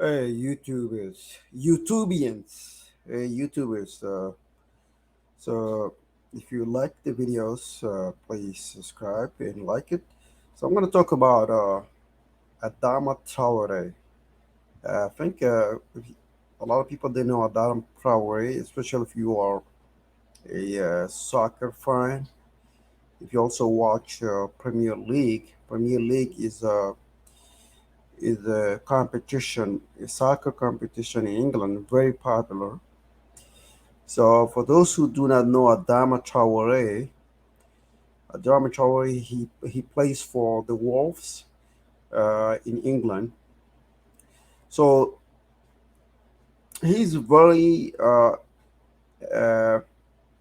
Hey, YouTubers. So, if you like the videos, please subscribe and like it. So, I'm going to talk about Adama Traoré. I think a lot of people didn't know Adama Traoré, especially if you are a soccer fan. If you also watch Premier League, Premier League is a competition, a soccer competition in England, very popular. So for those who do not know Adama Traoré, he plays for the Wolves in England. So he's a very uh,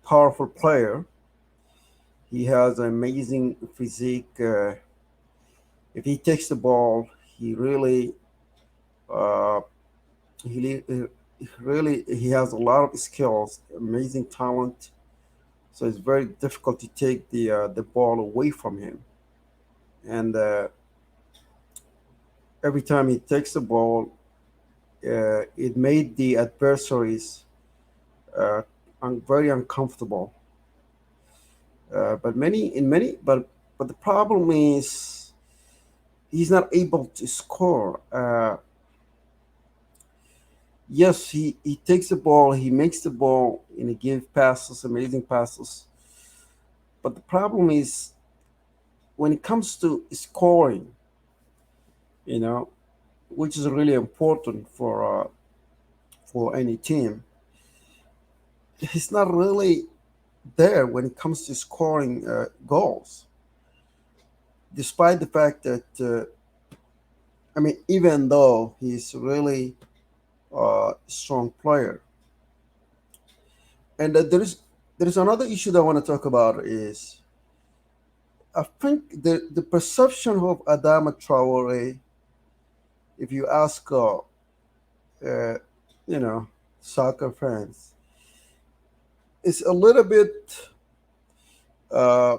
powerful player. He has an amazing physique. If he takes the ball, he really uh, he has a lot of skills, amazing talent. So it's very difficult to take the ball away from him. And every time he takes the ball, it made the adversaries uh, very uncomfortable. But the problem is he's not able to score. Yes, he takes the ball, he makes the ball, and he gives passes, amazing passes. But the problem is when it comes to scoring, you know, which is really important for any team, he's not really there when it comes to scoring goals. Despite the fact that even though he's really a strong player, and there is another issue that I want to talk about is I think the perception of Adama Traoré, if you ask uh, you know soccer fans, is a little bit uh,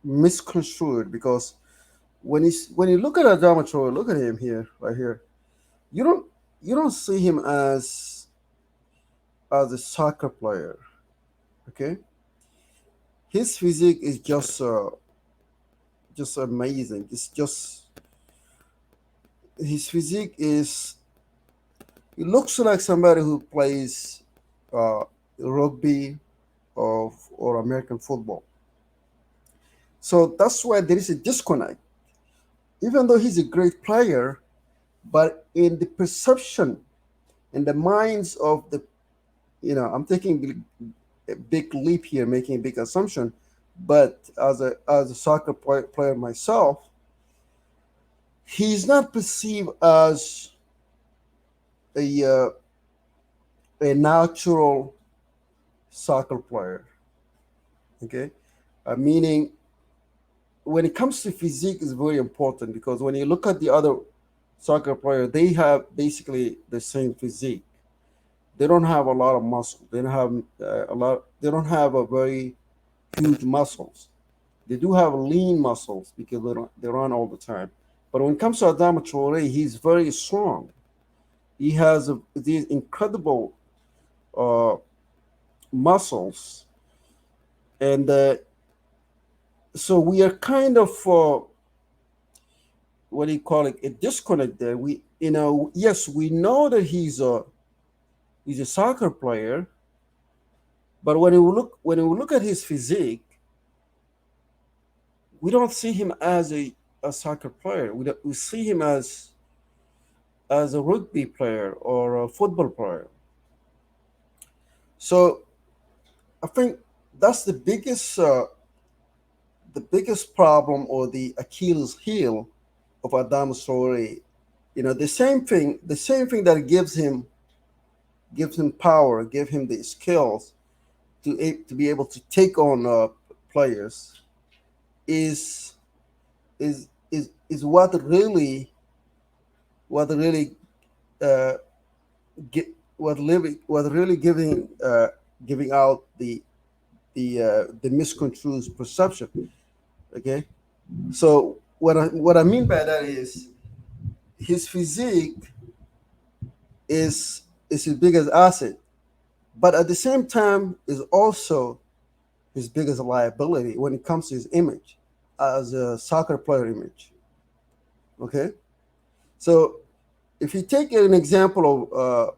misconstrued because when you look at Adama Traoré, look at him here, right here. You don't you don't see him as a soccer player. Okay, his physique is just amazing. It's just his physique is. He looks like somebody who plays uh, rugby or American football. So that's why there is a disconnect. Even though he's a great player, but in the perception in the minds of the I'm taking a big leap here, making a big assumption, but as a soccer player myself, he's not perceived as a a natural soccer player. Okay, meaning when it comes to physique is very important because when you look at the other soccer player, they have basically the same physique. They don't have a lot of muscle. They don't have a lot. They don't have a very huge muscles. They do have lean muscles because they run all the time. But when it comes to Adama Traoré, he's very strong. He has these incredible uh, muscles, and so we are kind of what do you call it? A disconnect there. Yes, we know that he's a soccer player, but when we look at his physique, we don't see him as a soccer player. We see him as a rugby player or a football player. So I think that's the biggest problem or the Achilles heel of Adam Traoré. The same thing that gives him power, give him the skills to be able to take on players is is what really uh, get what really giving out the misconstrued perception. Okay, so what I mean by that is his physique. is his biggest asset, but at the same time is also his biggest liability when it comes to his image as a soccer player image. Okay, so if you take an example of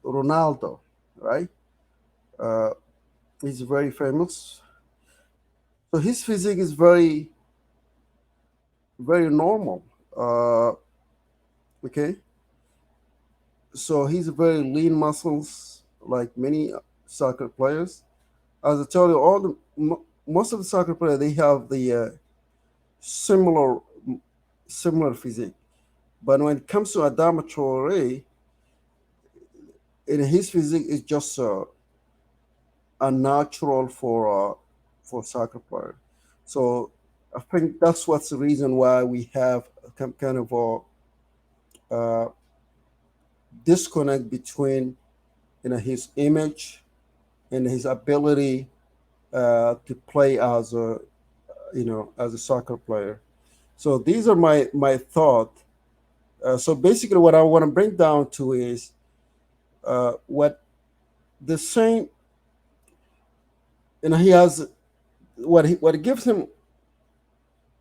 Ronaldo, right? Uh, he's very famous. So his physique is very normal. Uh, okay, so he's very lean muscles, like many soccer players. As I told you, most of the soccer players they have the similar similar physique. But when it comes to Adama Traoré, in his physique is just unnatural for soccer player. So I think that's what's the reason why we have kind of a disconnect between his image and his ability to play as a as a soccer player. So these are my thought. So basically, what I want to bring down to is what the same. He has what gives him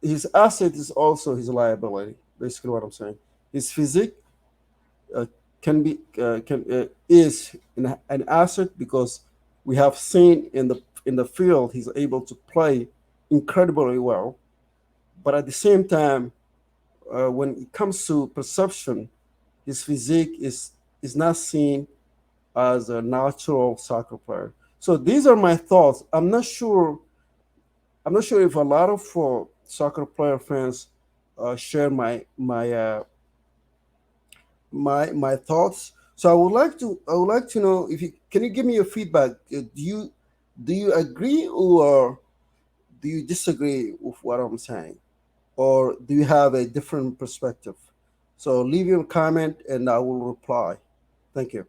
his asset is also his liability. Basically, what I'm saying, his physique uh, can is an asset because we have seen in the field he's able to play incredibly well. But at the same time, when it comes to perception, his physique is not seen as a natural soccer player. So these are my thoughts. I'm not sure if a lot of soccer player fans share my thoughts. So I would like to know if you can you give me your feedback. Do you agree or do you disagree with what I'm saying, or do you have a different perspective? So leave your comment and I will reply. Thank you.